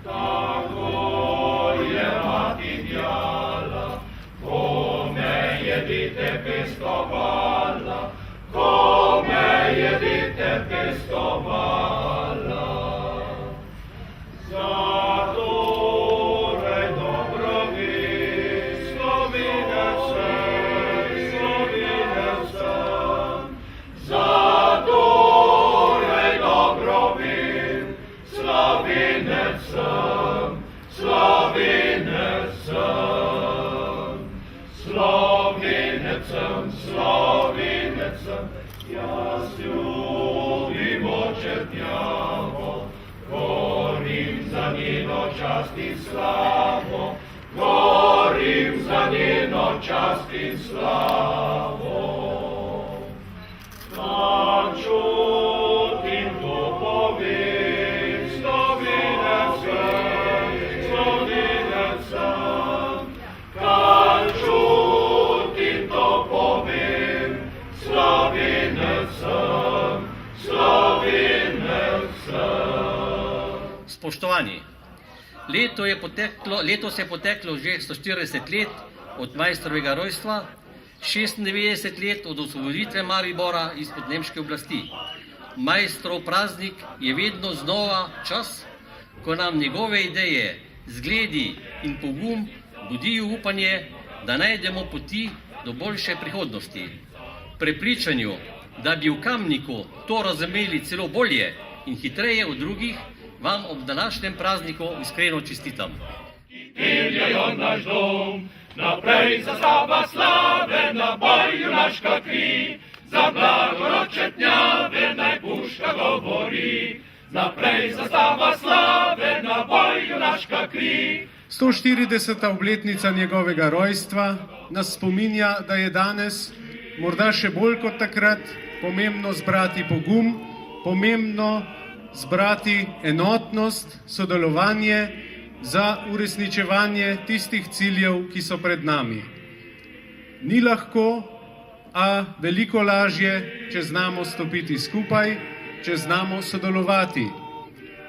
Tako je mati djala, kome jedite pestovala, kome jedite pestovala. Zatorej dobrobit, slovinec sem, zatorej dobrobit, slovinec sem, slovinec sem, slovinec sem, slovinec sem, jaz ljubim očetnjavo, gorim za njeno čast in slavo, gorim za njeno čast in slavo. Kad čutim to povem, slovinec sem, slovinec sem, kad čutim to povem, slovinec sem, slovinec sem. Spoštovani, letos je poteklo že 140 let od Maistrovega rojstva, 96 let od osvoboditve Maribora izpod nemške oblasti. Maistrov praznik je vedno znova čas, ko nam njegove ideje, zgledi in pogum budijo upanje, da najdemo poti do boljše prihodnosti. Prepričanju, da bi v Kamniku to razumeli celo bolje in hitreje od drugih, vam ob današnjem prazniku iskreno čestitam. Peljajo naš dom, naprej zastava slave, na boj junaška kri, za blagorod Četnjave naj puška govori. Naprej zastava slave, na boj junaška kri. 140. obletnica njegovega rojstva nas spominja, da je danes, morda še bolj kot takrat, pomembno zbrati pogum, pomembno zbrati enotnost, sodelovanje za uresničevanje tistih ciljev, ki so pred nami. Ni lahko, a veliko lažje, če znamo stopiti skupaj, če znamo sodelovati.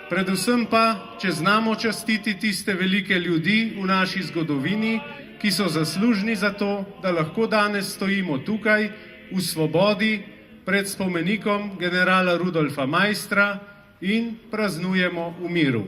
Predvsem pa, če znamo častiti tiste velike ljudi v naši zgodovini, ki so zaslužni za to, da lahko danes stojimo tukaj v svobodi pred spomenikom generala Rudolfa Maistra in praznujemo v miru.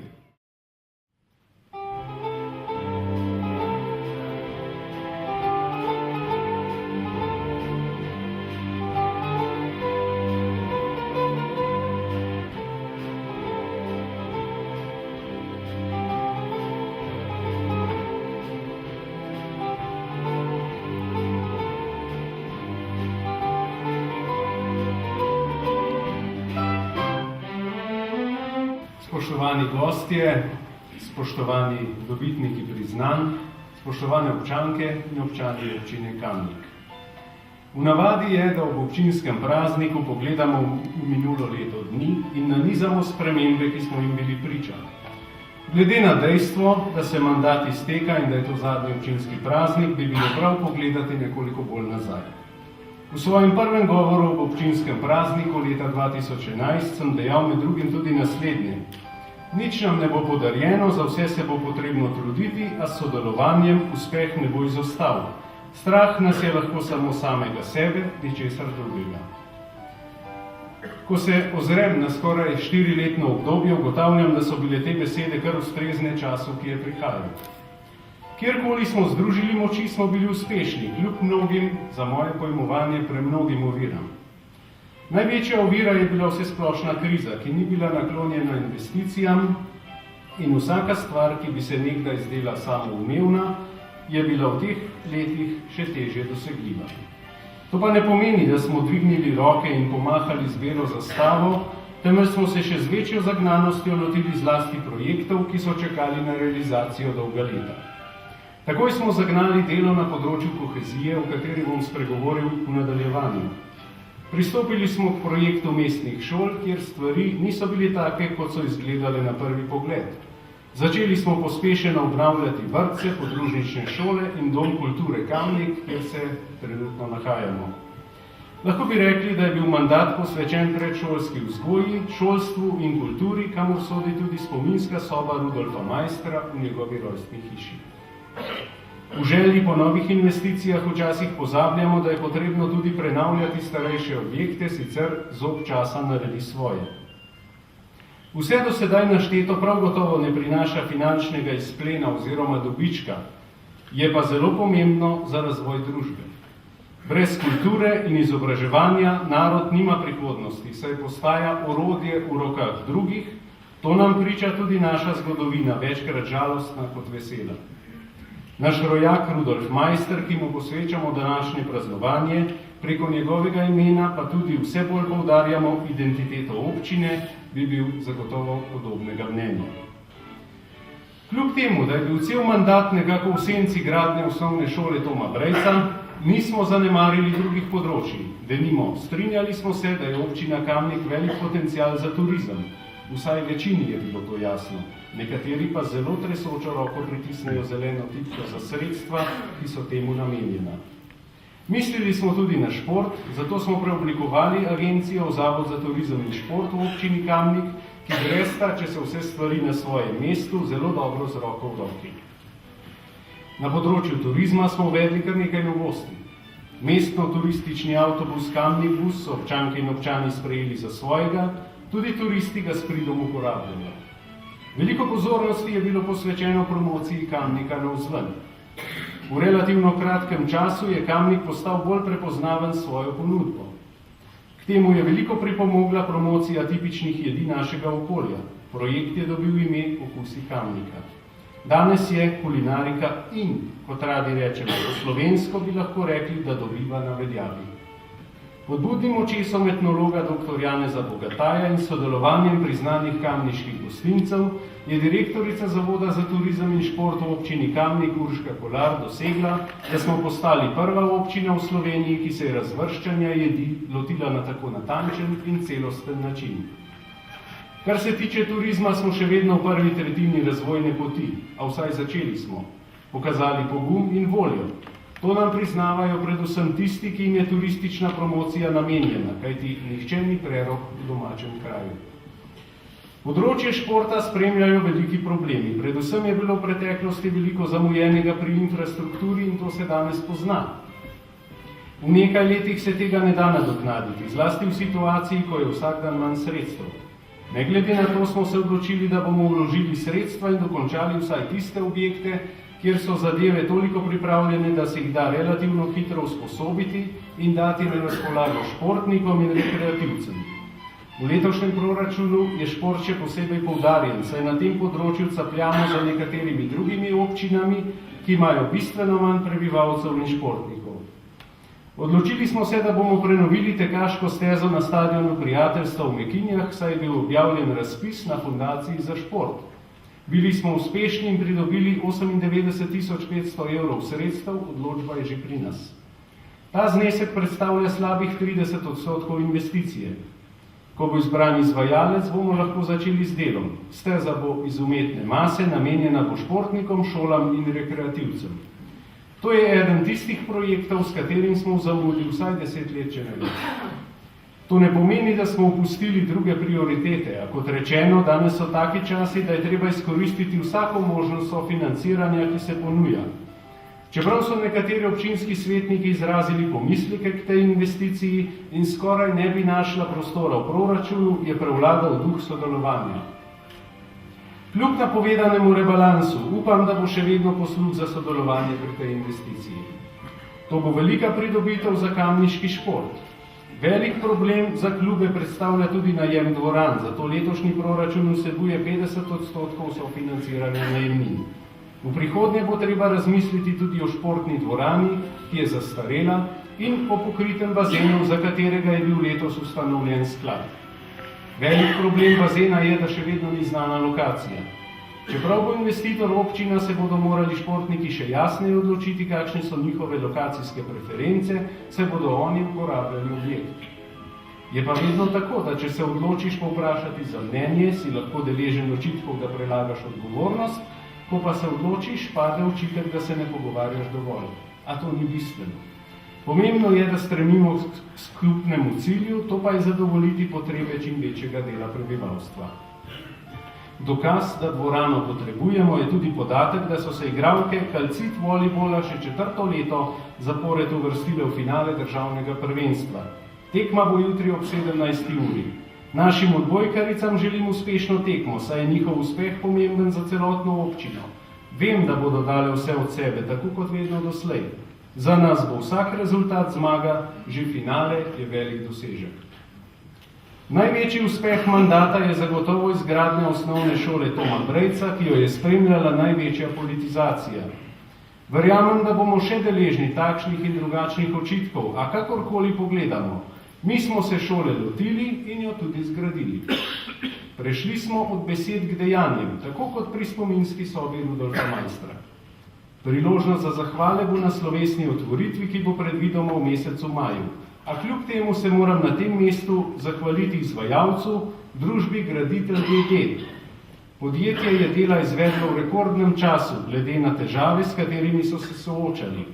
Spoštovani gostje, spoštovani dobitniki priznanj, spoštovane občanke in občani občine Kamnik. V navadi je, da ob občinskem prazniku pogledamo v minulo leto dni in nanizamo spremembe, ki smo jim bili priča. Glede na dejstvo, da se mandat izteka in da je to zadnji občinski praznik, bi bilo prav pogledati nekoliko bolj nazaj. V svojem prvem govoru ob občinskem prazniku leta 2011 sem dejal med drugim tudi naslednje. Nič nam ne bo podarjeno, za vse se bo potrebno truditi, a s sodelovanjem uspeh ne bo izostal. Strah nas je lahko samo samega sebe, ničesar drugega. Ko se ozrem na skoraj 4-letno obdobje, ugotavljam, da so bile te besede kar ustrezne času, ki je prihajal. Kjerkoli smo združili moči, smo bili uspešni, kljub mnogim, za moje pojmovanje, premnogim oviram. Največja ovira je bila vsesplošna kriza, ki ni bila naklonjena investicijam in vsaka stvar, ki bi se nekdaj zdela samoumevna, je bila v teh letih še težje dosegljiva. To pa ne pomeni, da smo dvignili roke in pomahali z belo zastavo, temveč smo se še z večjo zagnanostjo lotili zlasti projektov, ki so čakali na realizacijo dolga leta. Takoj smo zagnali delo na področju kohezije, o kateri bom spregovoril v nadaljevanju. Pristopili smo k projektu mestnih šol, kjer stvari niso bile take, kot so izgledale na prvi pogled. Začeli smo pospešeno obnavljati vrtce, podružnične šole in dom kulture Kamnik, kjer se trenutno nahajamo. Lahko bi rekli, da je bil mandat posvečen predšolski vzgoji, šolstvu in kulturi, kamor sodi tudi spominska soba Rudolfa Maistra v njegovi rojstni hiši. V želji po novih investicijah včasih pozabljamo, da je potrebno tudi prenavljati starejše objekte, sicer zob časa naredi svoje. Vse do sedaj našteto prav gotovo ne prinaša finančnega izplena oziroma dobička, je pa zelo pomembno za razvoj družbe. Brez kulture in izobraževanja narod nima prihodnosti, saj postaja orodje v rokah drugih, to nam priča tudi naša zgodovina, večkrat žalostna kot vesela. Naš rojak Rudolf Maister, ki mu posvečamo današnje praznovanje, preko njegovega imena pa tudi vse bolj poudarjamo identiteto občine, bi bil zagotovo podobnega mnenja. Kljub temu, da je bil cel mandat nekako v senci gradnje osnovne šole Toma Brejsa, nismo zanemarili drugih področij. Denimo, strinjali smo se, da je občina Kamnik velik potencial za turizem. Vsaj večini je bilo to jasno. Nekateri pa zelo tresočo roko pritisnejo zeleno tipko za sredstva, ki so temu namenjena. Mislili smo tudi na šport, zato smo preoblikovali agencijo v Zavod za turizem in šport v občini Kamnik, ki gresta, če se vse stvari na svojem mestu, zelo dobro z roko v roki. Na področju turizma smo uvedli kar nekaj novosti. Mestno-turistični avtobus Kamnik bus so občanke in občani sprejeli za svojega, tudi turisti ga s pridom uporabljajo. Veliko pozornosti je bilo posvečeno promociji Kamnika navzven. V relativno kratkem času je Kamnik postal bolj prepoznaven s svojo ponudbo. K temu je veliko pripomogla promocija tipičnih jedi našega okolja. Projekt je dobil ime Okusi Kamnika. Danes je kulinarika in, kot radi rečemo, po slovensko bi lahko rekli, da dobiva na veljavi. Pod budnim očesom etnologa dr. Janeza Bogataja in sodelovanjem priznanih kamniških gostincev je direktorica Zavoda za turizem in šport v občini Kamnik Urška Kolar dosegla, da smo postali prva občina v Sloveniji, ki se je razvrščanja jedi lotila na tako natančen in celosten način. Kar se tiče turizma, smo še vedno v prvi tretjini razvojne poti, a vsaj začeli smo. Pokazali pogum in voljo. To nam priznavajo predvsem tisti, ki jim je turistična promocija namenjena, kajti nihče ni prerok v domačem kraju. Področje športa spremljajo veliki problemi. Predvsem je bilo v preteklosti veliko zamujenega pri infrastrukturi in to se danes pozna. V nekaj letih se tega ne da nadoknaditi, zlasti v situaciji, ko je vsak dan manj sredstev. Ne glede na to smo se odločili, da bomo vložili sredstva in dokončali vsaj tiste objekte, kjer so zadeve toliko pripravljene, da se jih da relativno hitro usposobiti in dati na razpolago športnikom in rekreativcem. V letošnjem proračunu je šport še posebej poudarjen, saj na tem področju capljamo za nekaterimi drugimi občinami, ki imajo bistveno manj prebivalcev in športnikov. Odločili smo se, da bomo prenovili tekaško stezo na stadionu Prijateljstva v Mekinjah, saj je bil objavljen razpis na Fundaciji za šport. Bili smo uspešni in pridobili 98.500 evrov sredstev, odločba je že pri nas. Ta znesek predstavlja slabih 30% investicije. Ko bo izbran izvajalec, bomo lahko začeli z delom. Steza bo iz umetne mase, namenjena bo športnikom, šolam in rekreativcem. To je eden tistih projektov, s katerim smo v zamudi vsaj 10 let, če ne več. To ne pomeni, da smo opustili druge prioritete, a kot rečeno, danes so taki časi, da je treba izkoristiti vsako možnost sofinanciranja, ki se ponuja. Čeprav so nekateri občinski svetniki izrazili pomisleke k tej investiciji in skoraj ne bi našla prostora v proračunu, je prevladal duh sodelovanja. Kljub napovedanemu rebalansu upam, da bo še vedno posluh za sodelovanje pri tej investiciji. To bo velika pridobitev za kamniški šport. Velik problem za klube predstavlja tudi najem dvoran, zato letošnji proračun vsebuje 50% sofinanciranja najemnin. V prihodnje bo treba razmisliti tudi o športni dvorani, ki je zastarela, in o pokritem bazenu, za katerega je bil letos ustanovljen sklad. Velik problem bazena je, da še vedno ni znana lokacija. Čeprav bo investitor občina, se bodo morali športniki še jasneje odločiti, kakšne so njihove lokacijske preference, saj bodo oni uporabljali objekt. Je pa vedno tako, da če se odločiš povprašati za mnenje, si lahko deležen očitkov, da prelagaš odgovornost, ko pa se odločiš, pade očitek, da se ne pogovarjaš dovolj. A to ni bistveno. Pomembno je, da stremimo k skupnemu cilju, to pa je zadovoljiti potrebe čim večjega dela prebivalstva. Dokaz, da dvorano potrebujemo, je tudi podatek, da so se igralke Calcit Volibola še 4. leto zapored uvrstile v finale državnega prvenstva. Tekma bo jutri ob 17. uri. Našim odbojkaricam želim uspešno tekmo, saj je njihov uspeh pomemben za celotno občino. Vem, da bodo dale vse od sebe, tako kot vedno doslej. Za nas bo vsak rezultat zmaga, že finale je velik dosežek. Največji uspeh mandata je zagotovo izgradnja osnovne šole Toma Brejca, ki jo je spremljala največja politizacija. Verjamem, da bomo še deležni takšnih in drugačnih očitkov, a kakorkoli pogledamo, mi smo se šole lotili in jo tudi zgradili. Prešli smo od besed k dejanjem, tako kot pri spominski sobi Rudolfa Maistra. Priložnost za zahvale bo na slovesni otvoritvi, ki bo predvidoma v mesecu maju. A kljub temu se moram na tem mestu zahvaliti izvajalcu, družbi Graditelj DD. Podjetje je dela izvedlo v rekordnem času, glede na težave, s katerimi so se soočali.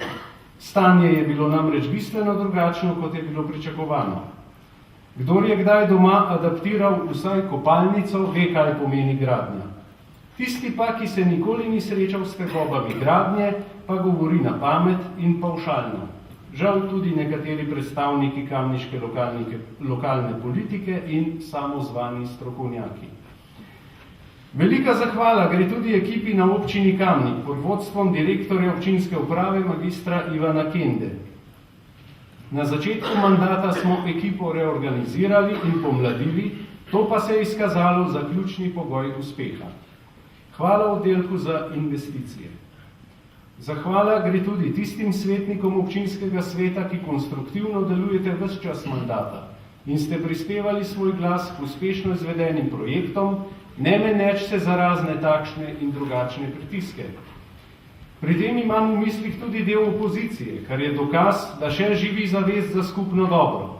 Stanje je bilo namreč bistveno drugačno, kot je bilo pričakovano. Kdor je kdaj doma adaptiral vsaj kopalnico, ve, kaj pomeni gradnja. Tisti pa, ki se nikoli ni srečal s tegobami gradnje, pa govori na pamet in pavšalno. Žal tudi nekateri predstavniki kamniške lokalne politike in samozvani strokovnjaki. Velika zahvala gre tudi ekipi na občini Kamnik pod vodstvom direktorja občinske uprave magistra Ivana Kende. Na začetku mandata smo ekipo reorganizirali in pomladili, to pa se je izkazalo za ključni pogoj uspeha. Hvala oddelku za investicije. Zahvala gre tudi tistim svetnikom občinskega sveta, ki konstruktivno delujete ves čas mandata in ste prispevali svoj glas k uspešno izvedenim projektom, ne meneč se za razne takšne in drugačne pritiske. Pri tem imam v mislih tudi del opozicije, kar je dokaz, da še živi zavest za skupno dobro.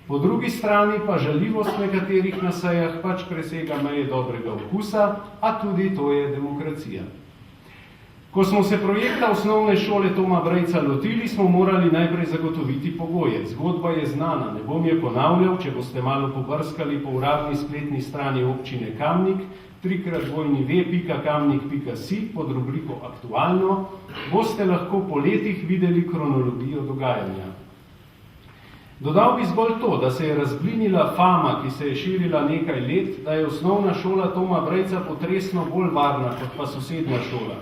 Po drugi strani pa žaljivost nekaterih na sejah pač presega meje dobrega okusa, a tudi to je demokracija. Ko smo se projekta osnovne šole Toma Brejca lotili, smo morali najprej zagotoviti pogoje. Zgodba je znana, ne bom je ponavljal, če boste malo pobrskali po uradni spletni strani občine Kamnik, www.kamnik.si pod rubriko Aktualno, boste lahko po letih videli kronologijo dogajanja. Dodal bi zgolj to, da se je razblinila fama, ki se je širila nekaj let, da je osnovna šola Toma Brejca potresno bolj varna kot pa sosednja šola.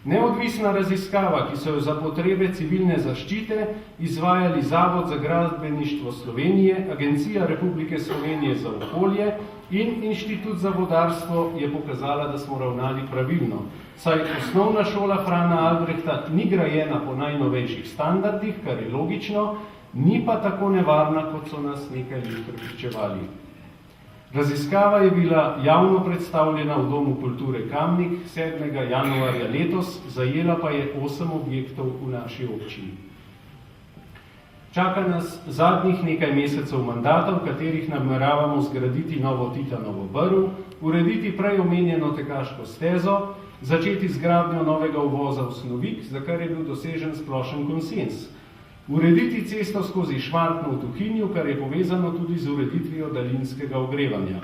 Neodvisna raziskava, ki so jo za potrebe civilne zaščite izvajali Zavod za gradbeništvo Slovenije, Agencija Republike Slovenije za okolje in Inštitut za vodarstvo, je pokazala, da smo ravnali pravilno, saj osnovna šola Frana Albrehta ni grajena po najnovejših standardih, kar je logično, ni pa tako nevarna, kot so nas nekaj let prepričevali. Raziskava je bila javno predstavljena v Domu kulture Kamnik 7. januarja letos, zajela pa je 8 objektov v naši občini. Čaka nas zadnjih nekaj mesecev mandata, v katerih nameravamo zgraditi novo Titanovo brv, urediti prej omenjeno tekaško stezo, začeti z gradnjo novega uvoza v Snovik, za kar je bil dosežen splošen konsens, urediti cesto skozi Šmartno v Tuhinju, kar je povezano tudi z ureditvijo daljinskega ogrevanja.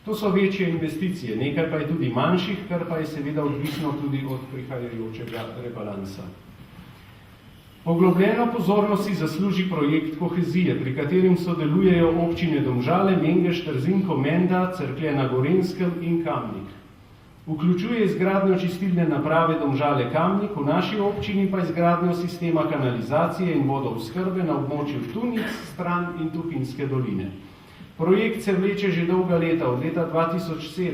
To so večje investicije, nekaj pa je tudi manjših, kar pa je seveda odvisno tudi od prihajajočega rebalansa. Poglobljeno pozornost si zasluži projekt kohezije, pri katerim sodelujejo občine Domžale, Mengeš, Trzin, Komenda, Cerklje na Gorenjskem in Kamnik. Vključuje izgradnjo čistilne naprave Domžale Kamnik, v naši občini pa izgradnjo sistema kanalizacije in vodooskrbe na območju Tunic, Stran in Tuhinjske doline. Projekt se vleče že dolga leta, od leta 2007.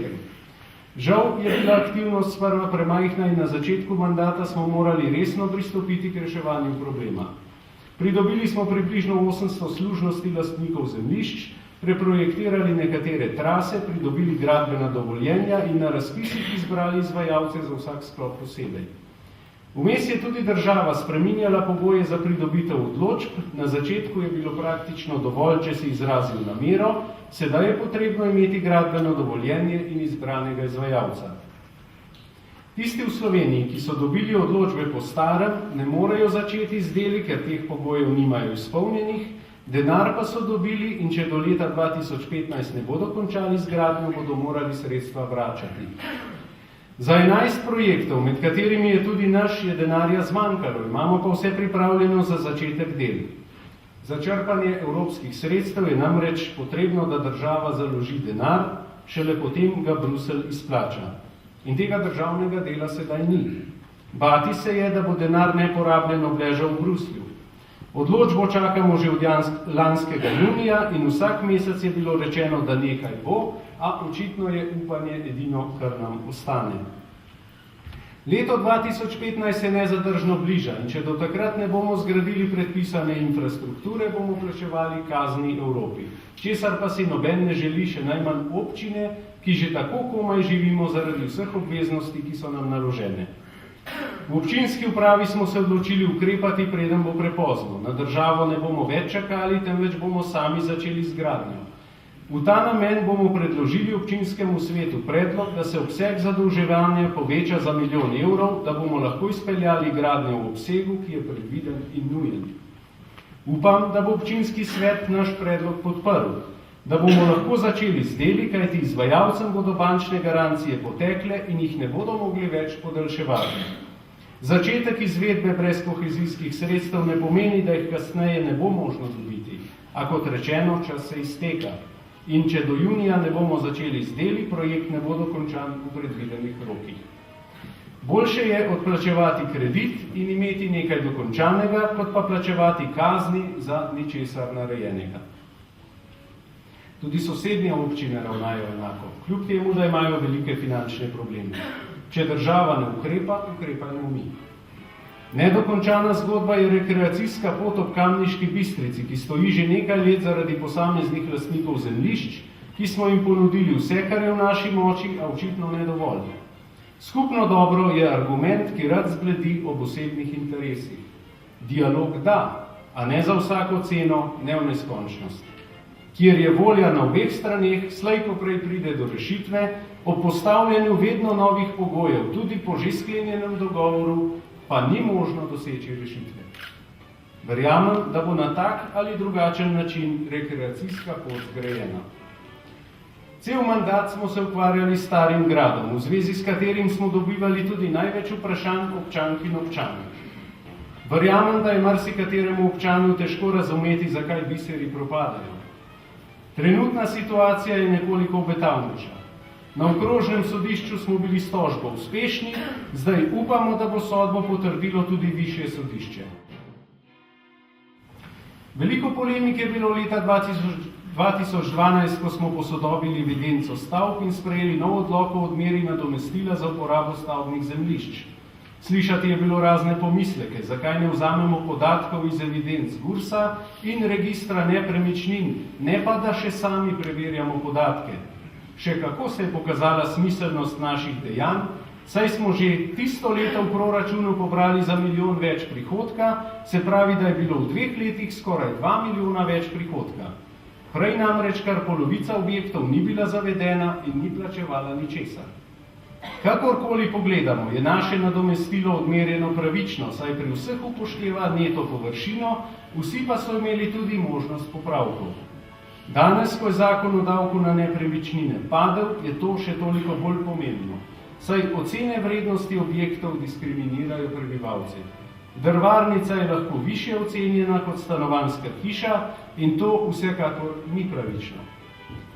Žal je bila aktivnost sprva premajhna in na začetku mandata smo morali resno pristopiti k reševanju problema. Pridobili smo približno 800 služnosti lastnikov zemljišč, preprojektirali nekatere trase, pridobili gradbena dovoljenja in na razpisih izbrali izvajalce za vsak sklop posebej. Vmes je tudi država spreminjala pogoje za pridobitev odločb, na začetku je bilo praktično dovolj, če si izrazil namero, sedaj je potrebno imeti gradbeno dovoljenje in izbranega izvajalca. Tisti v Sloveniji, ki so dobili odločbe po starem, ne morejo začeti z deli, ker teh pogojev nimajo izpolnjenih, denar pa so dobili in če do leta 2015 ne bodo končali z gradnjo, bodo morali sredstva vračati. Za 11 projektov, med katerimi je tudi naš, je denarja zmanjkalo, imamo pa vse pripravljeno za začetek del. Za črpanje evropskih sredstev je namreč potrebno, da država založi denar, šele potem ga Bruselj izplača. In tega državnega dela sedaj ni. Bati se je, da bo denar neporabljeno obležal v Bruslju. Odločbo čakamo že od lanskega junija in vsak mesec je bilo rečeno, da nekaj bo, a očitno je upanje edino, kar nam ostane. Leto 2015 se nezadržno bliža in če do takrat ne bomo zgradili predpisane infrastrukture, bomo plačevali kazni Evropi. Česar pa si noben ne želi, še najmanj občine, ki že tako komaj živimo zaradi vseh obveznosti, ki so nam naložene. V občinski upravi smo se odločili ukrepati, preden bo prepozno. Na državo ne bomo več čakali, temveč bomo sami začeli z gradnjo. V ta namen bomo predložili občinskemu svetu predlog, da se obseg zadolževanja poveča za 1 milijon evrov, da bomo lahko izpeljali gradnjo v obsegu, ki je predviden in nujen. Upam, da bo občinski svet naš predlog podprl, da bomo lahko začeli z deli, kajti izvajalcem bodo bančne garancije potekle in jih ne bodo mogli več podaljševati. Začetek izvedbe brez kohezijskih sredstev ne pomeni, da jih kasneje ne bo možno dobiti, a kot rečeno, čas se izteka. In če do junija ne bomo začeli z deli, projekt ne bodo končan v predvidenih rokih. Boljše je odplačevati kredit in imeti nekaj dokončanega, kot pa plačevati kazni za ničesar narejenega. Tudi sosednje občine ravnajo enako, kljub temu, da imajo velike finančne probleme. Če država ne ukrepa, ukrepajmo mi. Nedokončana zgodba je rekreacijska pot ob Kamniški Bistrici, ki stoji že nekaj let zaradi posameznih lastnikov zemljišč, ki smo jim ponudili vse, kar je v naši moči, a očitno ne dovolj. Skupno dobro je argument, ki rad zbledi ob osebnih interesih. Dialog da, a ne za vsako ceno, ne v neskončnost. Kjer je volja na obeh straneh, slej ko prej pride do rešitve, ob postavljanju vedno novih pogojev, tudi po že sklenjenem dogovoru, pa ni možno doseči rešitve. Verjamem, da bo na tak ali drugačen način rekreacijska pot zgrajena. Cel mandat smo se ukvarjali s Starim gradom, v zvezi s katerim smo dobivali tudi največ vprašanj občank in občanov. Verjamem, da je marsikateremu občanu težko razumeti, zakaj biseri propadajo. Trenutna situacija je nekoliko obetavnejša. Na okrožnem sodišču smo bili s tožbo uspešni, zdaj upamo, da bo sodbo potrdilo tudi višje sodišče. Veliko polemik je bilo leta 2012, ko smo posodobili evidenco stavb in sprejeli nov odlok o odmeri nadomestila za uporabo stavbnih zemljišč. Slišati je bilo razne pomisleke, zakaj ne vzamemo podatkov iz evidenc GURS-a in registra nepremičnin, ne pa da še sami preverjamo podatke. Še kako se je pokazala smiselnost naših dejanj, saj smo že tisto leto v proračunu pobrali za 1 milijon več prihodka, se pravi, da je bilo v 2 letih skoraj 2 milijona več prihodka. Prej namreč kar polovica objektov ni bila zavedena in ni plačevala ničesar. Kakorkoli pogledamo, je naše nadomestilo odmerjeno pravično, saj pri vseh upošteva neto površino, vsi pa so imeli tudi možnost popravkov. Danes, ko je zakon o davku na nepremičnine padel, je to še toliko bolj pomembno, saj ocene vrednosti objektov diskriminirajo prebivalce. Drvarnica je lahko višje ocenjena kot stanovanjska hiša in to vsekakor ni pravično.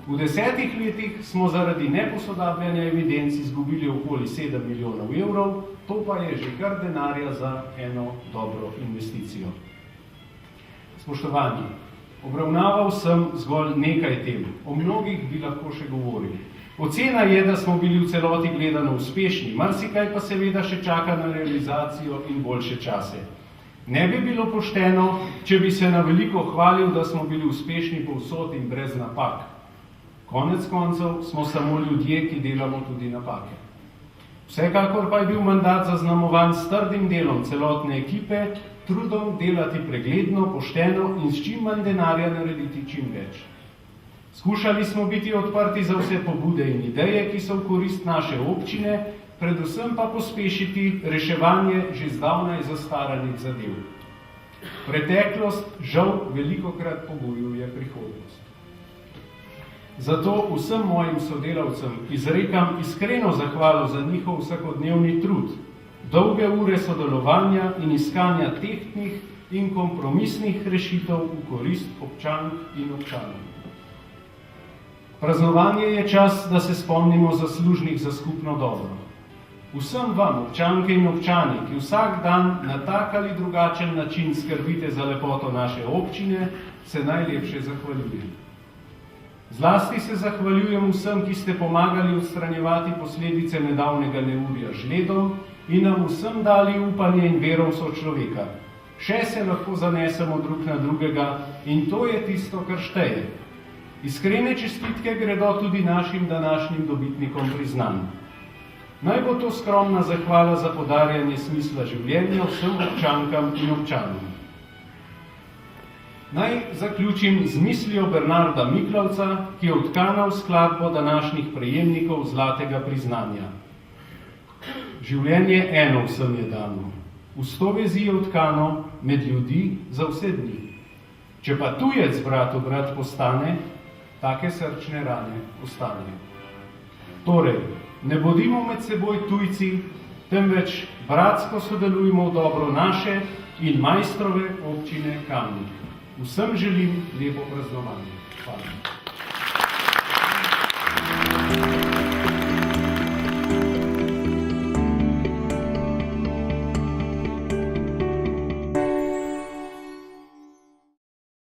V 10 letih smo zaradi neposodabljanja evidenc izgubili okoli 7 milijonov evrov, to pa je že kar denarja za eno dobro investicijo. Spoštovani, obravnaval sem zgolj nekaj tem, o mnogih bi lahko še govoril. Ocena je, da smo bili v celoti gledano uspešni, marsikaj pa seveda še čaka na realizacijo in boljše čase. Ne bi bilo pošteno, če bi se na veliko hvalil, da smo bili uspešni povsod in brez napak. Konec koncev smo samo ljudje, ki delamo tudi napake. Vsekakor pa je bil mandat zaznamovan s trdim delom celotne ekipe, trudom delati pregledno, pošteno in s čim manj denarja narediti čim več. Skušali smo biti odprti za vse pobude in ideje, ki so v korist naše občine, predvsem pa pospešiti reševanje že zdavnaj zastaranih zadev. Preteklost žal velikokrat pogojuje prihodnost. Zato vsem mojim sodelavcem izrekam iskreno zahvalo za njihov vsakodnevni trud, dolge ure sodelovanja in iskanja tehtnih in kompromisnih rešitev v korist občank in občanov. Praznovanje je čas, da se spomnimo zaslužnih za skupno dobro. Vsem vam, občanke in občani, ki vsak dan na tak ali drugačen način skrbite za lepoto naše občine, se najlepše zahvaljujem. Zlasti se zahvaljujem vsem, ki ste pomagali odstranjevati posledice nedavnega neurja z žledom in nam vsem dali upanje in vero v sočloveka. Še se lahko zanesemo drug na drugega in to je tisto, kar šteje. Iskrene čestitke gredo tudi našim današnjim dobitnikom priznanj. Naj bo to skromna zahvala za podarjanje smisla življenja vsem občankam in občanom. Naj zaključim z mislijo Bernarda Miklavca, ki je odtkana v skladbo današnjih prejemnikov zlatega priznanja. Življenje eno vsem je dano, v 100 vezi je odtkano med ljudi za vse dni. Če pa tujec brat postane, take srčne rane ostanejo. Torej, ne bodimo med seboj tujci, temveč bratsko sodelujmo v dobro naše in Maistrove občine Kamnik. Vsem želim lepo praznovanje. Hvala.